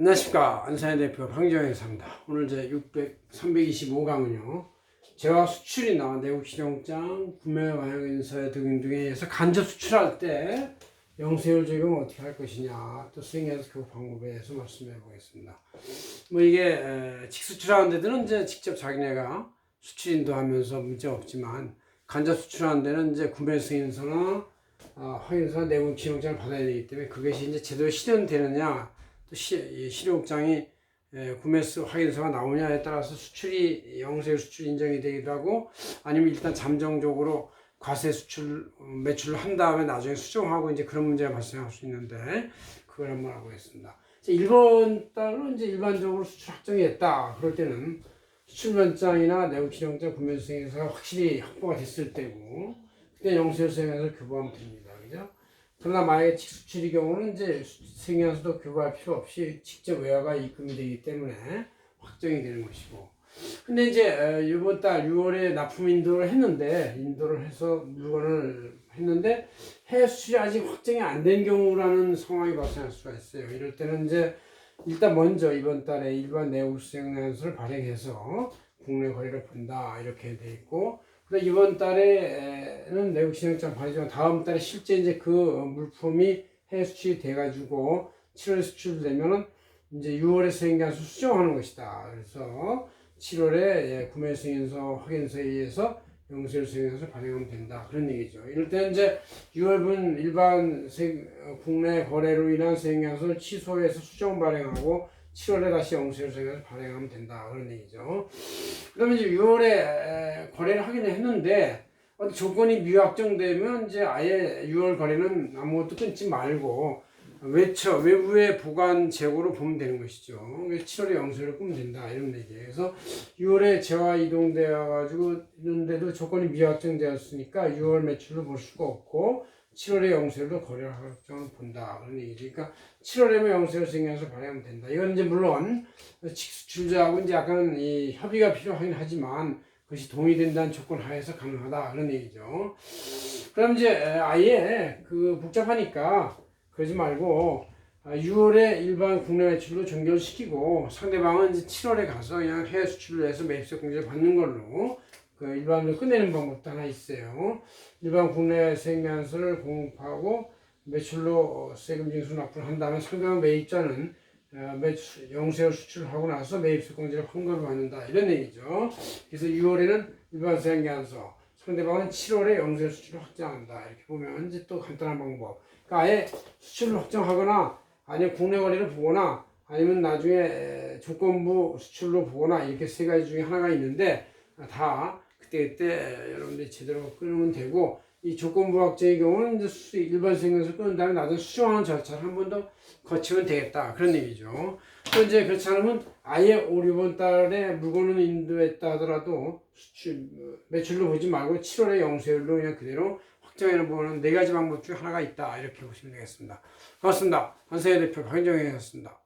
안녕하십니까. 안산의 대표 황정혜사입니다. 오늘 제 325강은요. 제가 수출이 나와 내국실용장, 구매방향인서의 등등에 의해서 간접 수출할 때 영세율 적용을 어떻게 할 것이냐, 또 수행해서 그 방법에 대해서 말씀해 보겠습니다. 뭐 이게 직수출하는 데들은 이제 직접 자기네가 수출 인도하면서 문제 없지만, 간접 수출하는 데는 이제 구매승인서나 확인서나 내국실용장을 받아야 되기 때문에 그것이 이제 제대로 실현되느냐, 또 실용장이 구매수 확인서가 나오냐에 따라서 수출이 영세 수출 인정이 되기도 하고, 아니면 일단 잠정적으로 과세 수출 매출을 한 다음에 나중에 수정하고 이제 그런 문제가 발생할 수 있는데, 그걸 한번 알아보겠습니다. 이번 달로 이제 일반적으로 수출 확정이 됐다. 그럴 때는 수출면장이나 내국실용장 구매수행해서가 확실히 확보가 됐을 때고, 그때 영세수행해서 교부하면 됩니다. 그죠? 그러나 만약에 직수출의 경우는 이제 승인서도 교부할 필요 없이 직접 외화가 입금이 되기 때문에 확정이 되는 것이고, 근데 이제 이번 달 6월에 납품 인도를 해서 물건을 했는데 해외 수출이 아직 확정이 안 된 경우라는 상황이 발생할 수가 있어요. 이럴 때는 이제 일단 먼저 이번 달에 일반 내국수행서를 발행해서 국내 거래를 본다 이렇게 돼 있고, 이번 달에는 내국실용장 발행이지만 다음 달에 실제 이제 그 물품이 해외 수출이 돼가지고 7월에 수출되면은 이제 6월에 수행기한서 수정하는 것이다. 그래서 7월에 구매 승인서 확인서에 의해서 영세율 수행해서 발행하면 된다. 그런 얘기죠. 이럴 때는 이제 6월분 일반 국내 거래로 인한 수행기한서를 취소해서 수정 발행하고 7월에 다시 영세율 수행해서 발행하면 된다. 그런 얘기죠. 그 다음에 이제 6월에 거래를 하긴 했는데, 조건이 미확정되면 이제 아예 6월 거래는 아무것도 끊지 말고, 외부의 보관 재고로 보면 되는 것이죠. 7월에 영세율을 끄면 된다. 이런 얘기예요. 그래서 6월에 재화 이동되어가지고 있는데도 조건이 미확정되었으니까 6월 매출을 볼 수가 없고, 7월에 영세율로 거래를 확정을 본다. 그런 얘기죠. 그러니까 7월에만 영세율 생겨서 발행하면 된다. 이건 이제 물론 직수출자하고 이제 약간 이 협의가 필요하긴 하지만 그것이 동의된다는 조건 하에서 가능하다. 그런 얘기죠. 그럼 이제 아예 그 복잡하니까 그러지 말고 6월에 일반 국내 매출로 종결시키고 상대방은 이제 7월에 가서 그냥 해외 수출을 해서 매입세 공제를 받는 걸로 그 일반으로 끝내는 방법도 하나 있어요. 일반 국내 수행기한서를 공급하고 매출로 세금 징수 납부를 한 다음에 상대방 매입자는 영세율 수출하고 나서 매입세 공제를 환급을 받는다. 이런 얘기죠. 그래서 6월에는 일반 수행기한서, 상대방은 7월에 영세율 수출을 확정한다. 이렇게 보면 이제 또 간단한 방법. 그러니까 아예 수출을 확정하거나 아니면 국내 거래를 보거나 아니면 나중에 조건부 수출로 보거나 이렇게 세 가지 중에 하나가 있는데, 다 그때 여러분들이 제대로 끊으면 되고, 이 조건부 확정의 경우는 이제 일반 수행에서 끊은 다음에 나중에 수정하는 절차를 한 번 더 거치면 되겠다. 그런 얘기죠. 또 이제 그렇지 않으면 아예 올 이번 달에 물건을 인도했다 하더라도 매출로 보지 말고 7월에 영세율로 그냥 그대로 확정해 보는 네 가지 방법 중 하나가 있다. 이렇게 보시면 되겠습니다. 고맙습니다. 한세의 대표 황정혜였습니다.